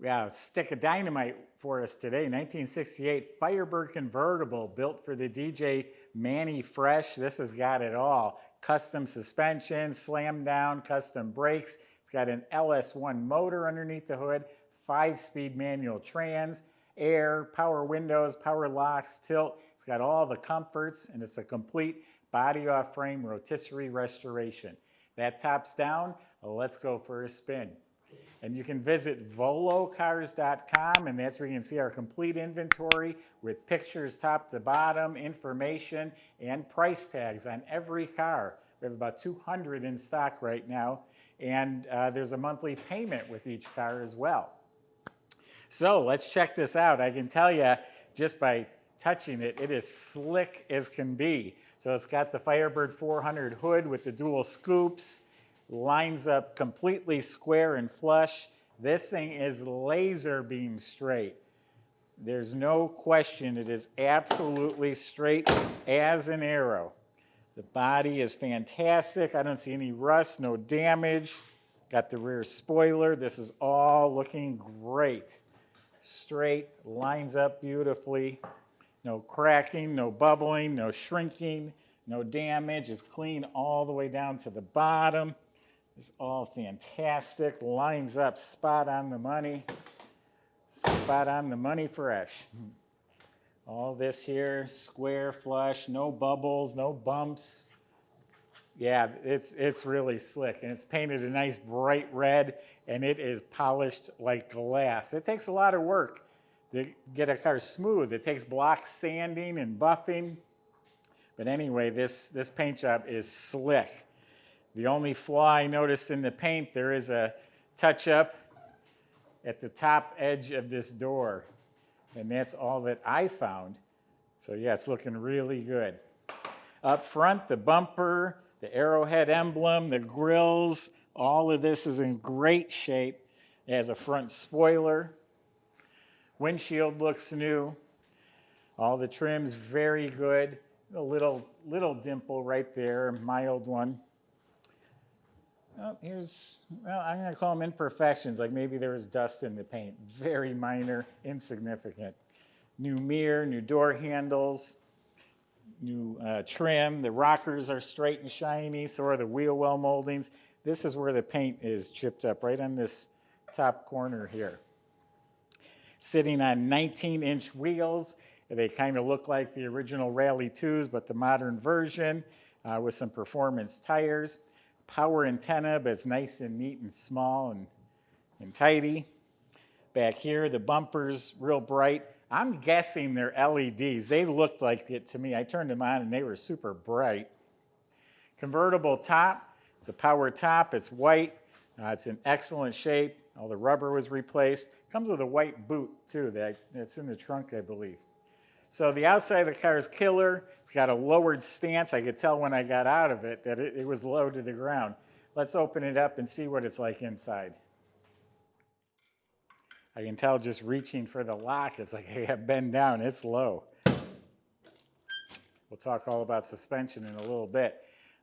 Yeah, stick of dynamite for us today. 1968 Firebird convertible built for the DJ Mannie Fresh. This has got it all. Custom suspension, slam down, custom brakes. It's got an LS1 motor underneath the hood, 5-speed manual trans, air, power windows, power locks, tilt. It's got all the comforts, and it's a complete body off frame rotisserie restoration. That tops down. Let's go for a spin. And you can visit volocars.com, and that's where you can see our complete inventory with pictures top to bottom, information, and price tags on every car. We have about 200 in stock right now, and there's a monthly payment with each car as well. So let's check this out. I can tell you just by touching it, it is slick as can be. So it's got the Firebird 400 hood with the dual scoops. Lines up completely square and flush. This thing is laser beam straight. There's no question, it is absolutely straight as an arrow. The body is fantastic. I don't see any rust, no damage. Got the rear spoiler. This is all looking great. Straight, lines up beautifully. No cracking, no bubbling, no shrinking, no damage. It's clean all the way down to the bottom. It's all fantastic, lines up spot on the money fresh. All this here, square, flush, no bubbles, no bumps. Yeah, it's really slick, and it's painted a nice bright red, and it is polished like glass. It takes a lot of work to get a car smooth. It takes block sanding and buffing, but anyway, this paint job is slick. The only flaw I noticed in the paint, there is a touch-up at the top edge of this door. And that's all that I found. So yeah, it's looking really good. Up front, the bumper, the arrowhead emblem, the grills, all of this is in great shape. It has a front spoiler. Windshield looks new. All the trim's very good. A little dimple right there, mild one. Oh, well, I'm going to call them imperfections, like maybe there was dust in the paint. Very minor, insignificant. New mirror, new door handles, new trim. The rockers are straight and shiny, so are the wheel well moldings. This is where the paint is chipped up, right on this top corner here. Sitting on 19-inch wheels. They kind of look like the original Rally 2s, but the modern version with some performance tires. Power antenna, but it's nice and neat and small and tidy. Back here, the bumpers real bright. I'm guessing they're LEDs. They looked like it to me. I turned them on and they were super bright. Convertible top. It's a power top. It's white. It's in excellent shape. All the rubber was replaced. Comes with a white boot too. That's in the trunk, I believe. So the outside of the car is killer. It's got a lowered stance. I could tell when I got out of it that it was low to the ground. Let's open it up and see what it's like inside. I can tell just reaching for the lock, it's like I have bend down. It's low. We'll talk all about suspension in a little bit.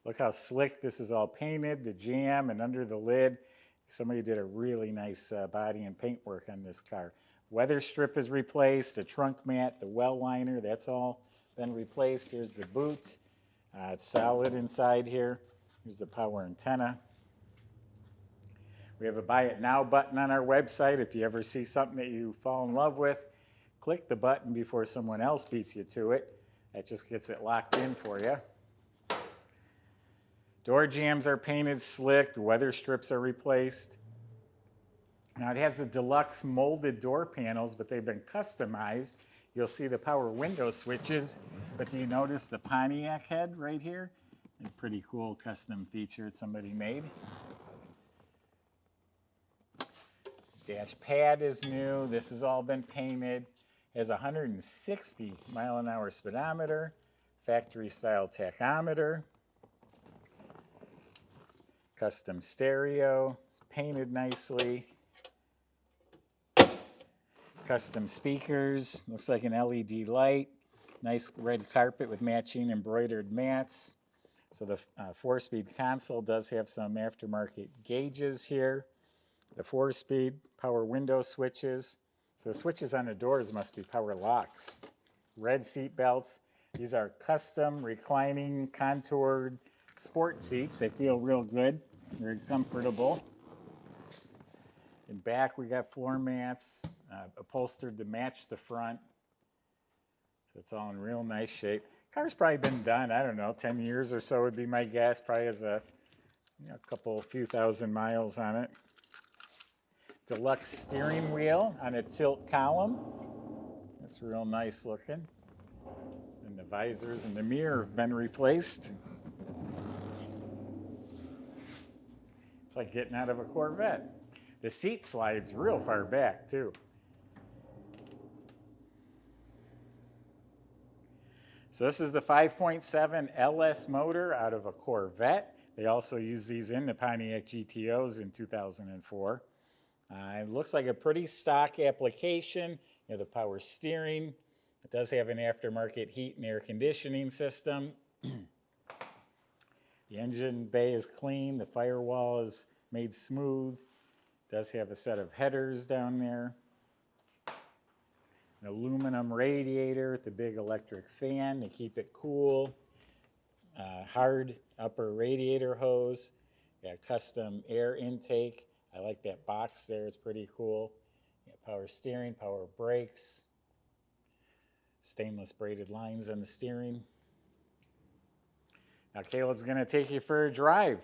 Look how slick this is all painted, the jam and under the lid. Somebody did a really nice body and paint work on this car. Weather strip is replaced, the trunk mat, the well liner, that's all been replaced. Here's the boot. It's solid inside here. Here's the power antenna. We have a Buy It Now button on our website. If you ever see something that you fall in love with, click the button before someone else beats you to it. That just gets it locked in for you. Door jambs are painted slick. The weather strips are replaced. Now it has the deluxe molded door panels, but they've been customized. You'll see the power window switches, but do you notice the Pontiac head right here? It's a pretty cool custom feature somebody made. Dash pad is new. This has all been painted. It has a 160 mile an hour speedometer, factory style tachometer, custom stereo. It's painted nicely. Custom speakers, looks like an LED light, nice red carpet with matching embroidered mats. So the 4-speed console does have some aftermarket gauges here. The 4-speed power window switches. So the switches on the doors must be power locks. Red seat belts. These are custom reclining contoured sport seats. They feel real good. Very comfortable. In back we got floor mats upholstered to match the front. So it's all in real nice shape. Car's probably been done, I don't know, 10 years or so would be my guess. Probably has a few thousand miles on it. Deluxe steering wheel on a tilt column. That's real nice looking. And the visors and the mirror have been replaced. It's like getting out of a Corvette. The seat slides real far back too. So this is the 5.7 LS motor out of a Corvette. They also use these in the Pontiac GTOs in 2004. It looks like a pretty stock application. You know, the power steering. It does have an aftermarket heat and air conditioning system. The engine bay is clean. The firewall is made smooth. It does have a set of headers down there. An aluminum radiator with the big electric fan to keep it cool. Hard upper radiator hose. Got custom air intake. I like that box there, it's pretty cool. Power steering, power brakes, stainless braided lines on the steering. Now Caleb's going to take you for a drive.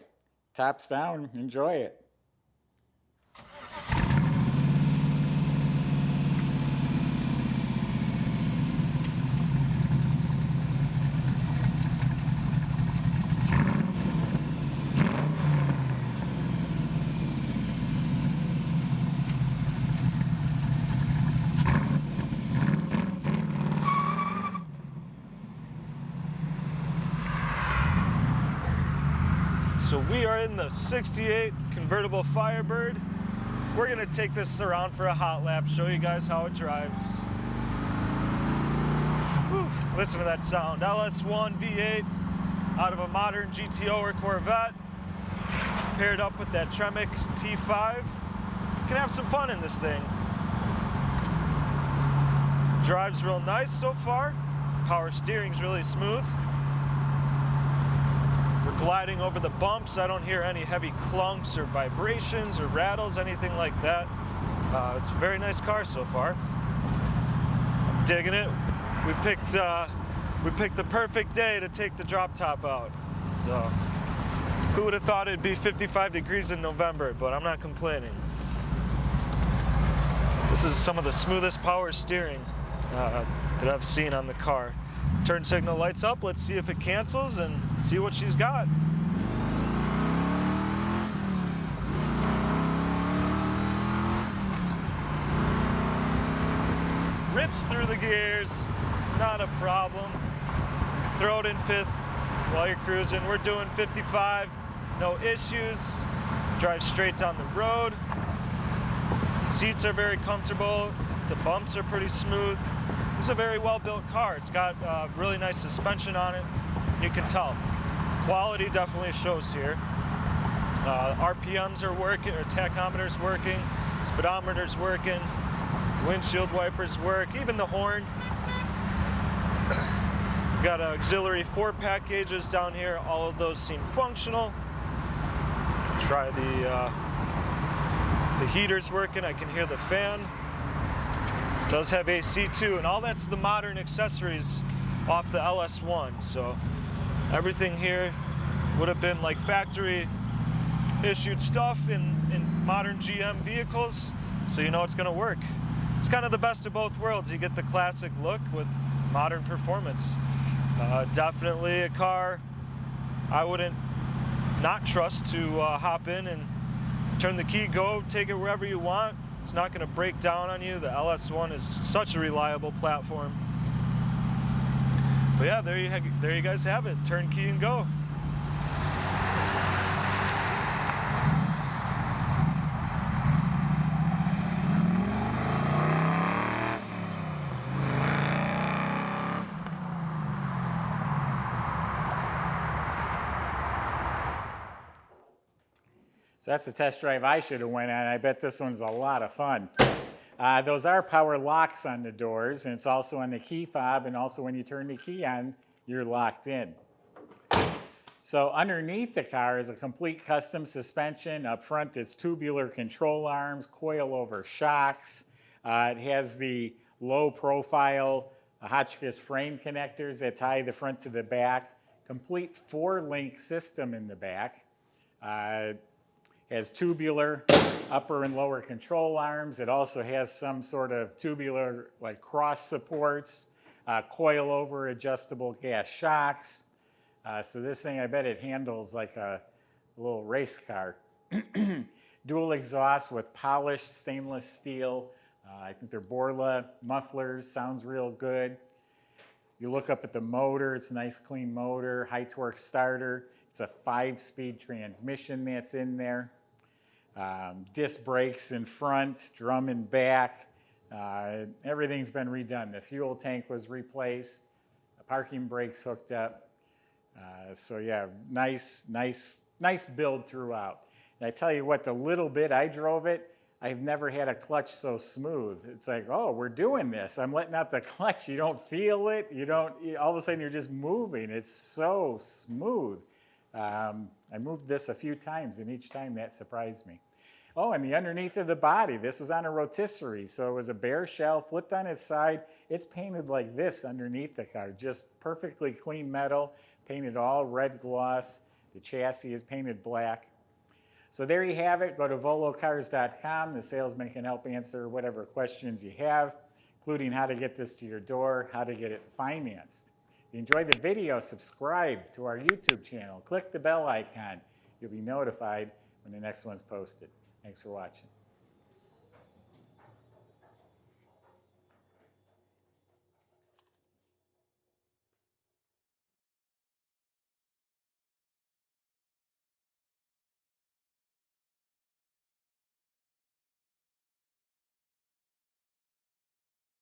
Tops down, enjoy it. So we are in the 68 convertible Firebird. We're gonna take this around for a hot lap, show you guys how it drives. Whew, listen to that sound. LS1 V8 out of a modern GTO or Corvette, paired up with that Tremec T5. You can have some fun in this thing. Drives real nice so far. Power steering's really smooth. We're gliding over the bumps. I don't hear any heavy clunks or vibrations or rattles, anything like that. It's a very nice car so far. I'm digging it. We picked the perfect day to take the drop top out. So who would have thought it'd be 55 degrees in November, but I'm not complaining. This is some of the smoothest power steering that I've seen on the car. Turn signal lights up, let's see if it cancels and see what she's got. Rips through the gears, not a problem. Throw it in fifth while you're cruising. We're doing 55, no issues. Drive straight down the road. Seats are very comfortable. The bumps are pretty smooth. It's a very well-built car. It's got really nice suspension on it. You can tell. Quality definitely shows here. RPMs are working, or tachometer's working, speedometer's working, windshield wipers work, even the horn. Got auxiliary 4-pack gauges down here. All of those seem functional. Try the heater's working. I can hear the fan. Does have AC too, and all that's the modern accessories off the LS1. So everything here would have been like factory issued stuff in modern GM vehicles, so you know it's gonna work. It's kind of the best of both worlds. You get the classic look with modern performance. Definitely a car I wouldn't not trust to hop in and turn the key, go, take it wherever you want. It's not going to break down on you. The LS1 is such a reliable platform. But yeah, there you guys have it. Turn key and go. So that's the test drive I should have went on. I bet this one's a lot of fun. Those are power locks on the doors, and it's also on the key fob, and also when you turn the key on, you're locked in. So underneath the car is a complete custom suspension. Up front, it's tubular control arms, coil-over shocks. It has the low-profile Hotchkiss frame connectors that tie the front to the back. Complete 4-link system in the back. Has tubular upper and lower control arms. It also has some sort of tubular like cross supports, coil-over adjustable gas shocks. So this thing, I bet it handles like a little race car. Dual exhaust with polished stainless steel. I think they're Borla mufflers, sounds real good. You look up at the motor, it's a nice clean motor, high torque starter. It's a 5-speed transmission that's in there. Disc brakes in front, drum in back. Everything's been redone. The fuel tank was replaced. The parking brakes hooked up. So yeah, nice build throughout. And I tell you what, the little bit I drove it, I've never had a clutch so smooth. It's like, oh, we're doing this. I'm letting out the clutch. You don't feel it. All of a sudden you're just moving. It's so smooth. I moved this a few times, and each time that surprised me. Oh, and the underneath of the body, this was on a rotisserie, so it was a bare shell, flipped on its side. It's painted like this underneath the car, just perfectly clean metal, painted all red gloss. The chassis is painted black. So there you have it. Go to volocars.com. The salesman can help answer whatever questions you have, including how to get this to your door, how to get it financed. If you enjoyed the video, subscribe to our YouTube channel. Click the bell icon. You'll be notified when the next one's posted. Thanks for watching.